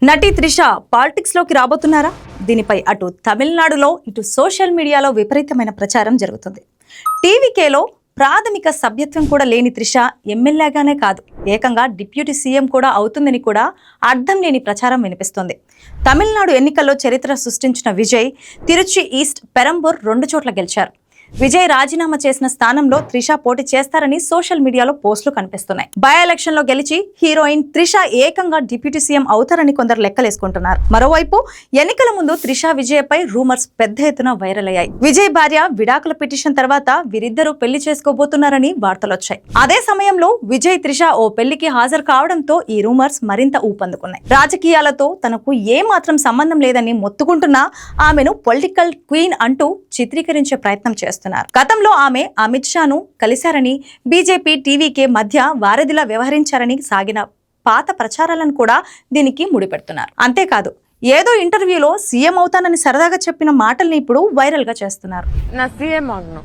నటి త్రిష పాలిటిక్స్ లోకి రాబోతున్నారా? దీనిపై అటు తమిళనాడులో ఇటు సోషల్ మీడియాలో విపరీతమైన ప్రచారం జరుగుతుంది. టీవీకేలో ప్రాథమిక సభ్యత్వం కూడా లేని త్రిష ఎమ్మెల్యేగానే కాదు, ఏకంగా డిప్యూటీ సీఎం కూడా అవుతుందని కూడా అర్థం లేని ప్రచారం వినిపిస్తోంది. తమిళనాడు ఎన్నికల్లో చరిత్ర సృష్టించిన విజయ్ తిరుచి ఈస్ట్, పెరంబూర్ 2 చోట్ల గెలిచారు. విజయ్ రాజీనామా చేసిన స్థానంలో త్రిష పోటీ చేస్తారని సోషల్ మీడియాలో పోస్టులు కనిపిస్తున్నాయి. బై ఎలక్షన్ లో గెలిచి హీరోయిన్ త్రిష ఏకంగా డిప్యూటీ సీఎం అవుతారని కొందరు లెక్కలేసుకుంటున్నారు. మరోవైపు ఎన్నికల ముందు త్రిష విజయ్పై రూమర్స్ పెద్ద ఎత్తున వైరల్ అయ్యాయి. విజయ్ భార్య విడాకుల పిటిషన్ తర్వాత వీరిద్దరూ పెళ్లి చేసుకోబోతున్నారని వార్తలు వచ్చాయి. అదే సమయంలో విజయ్ త్రిష ఓ పెళ్లికి హాజరు కావడంతో ఈ రూమర్స్ మరింత ఊపందుకున్నాయి. రాజకీయాలతో తనకు ఏ మాత్రం సంబంధం లేదని మొత్తుకుంటున్నా ఆమెను పొలిటికల్ క్వీన్ అంటూ చిత్రీకరించే ప్రయత్నం చేస్తున్నారు. గతంలో ఆమె అమిత్ షాను కలిశారని, బీజేపీ టీవీకే మధ్య వారధిలా వ్యవహరించారని సాగిన పాత ప్రచారాలను కూడా దీనికి ముడిపెడుతున్నారు. అంతేకాదు, ఏదో ఇంటర్వ్యూలో సీఎం అవుతానని సరదాగా చెప్పిన మాటల్ని ఇప్పుడు వైరల్ గా చేస్తున్నారు. నా సీఎం అవును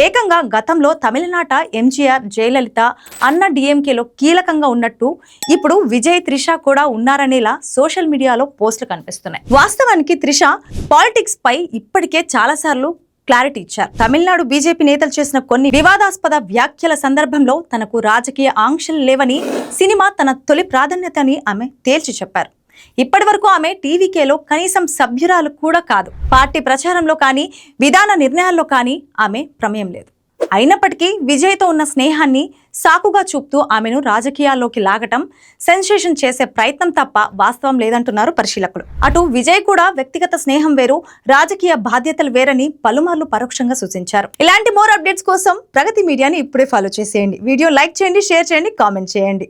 ఏకంగా గతంలో తమిళనాట ఎంజీఆర్, జయలలిత అన్న డిఎంకేలో కీలకంగా ఉన్నట్టు ఇప్పుడు విజయ్, త్రిష కూడా ఉన్నారనేలా సోషల్ మీడియాలో పోస్టులు కనిపిస్తున్నాయి. వాస్తవానికి త్రిష పాలిటిక్స్ పై ఇప్పటికే చాలాసార్లు క్లారిటీ ఇచ్చారు. తమిళనాడు బీజేపీ నేతలు చేసిన కొన్ని వివాదాస్పద వ్యాఖ్యల సందర్భంలో తనకు రాజకీయ ఆంక్షలు లేవని, సినిమా తన తొలి ప్రాధాన్యత అని ఆమె తేల్చి చెప్పారు. ఇప్పటి వరకు ఆమె టీవీకేలో కనీసం సభ్యురాలు కూడా కాదు. పార్టీ ప్రచారంలో కానీ, విధాన నిర్ణయాల్లో కానీ ఆమె ప్రమేయం లేదు. అయినప్పటికీ విజయ్తో ఉన్న స్నేహాన్ని సాకుగా చూపుతూ ఆమెను రాజకీయాల్లోకి లాగటం, సెన్సేషన్ చేసే ప్రయత్నం తప్ప వాస్తవం లేదంటున్నారు పరిశీలకులు. అటు విజయ్ కూడా వ్యక్తిగత స్నేహం వేరు, రాజకీయ బాధ్యతలు వేరని పలుమార్లు పరోక్షంగా సూచించారు. ఇలాంటి మోర్ అప్డేట్స్ కోసం ప్రగతి మీడియాని ఇప్పుడే ఫాలో చేసేయండి. వీడియో లైక్ చేయండి, షేర్ చేయండి, కామెంట్ చేయండి.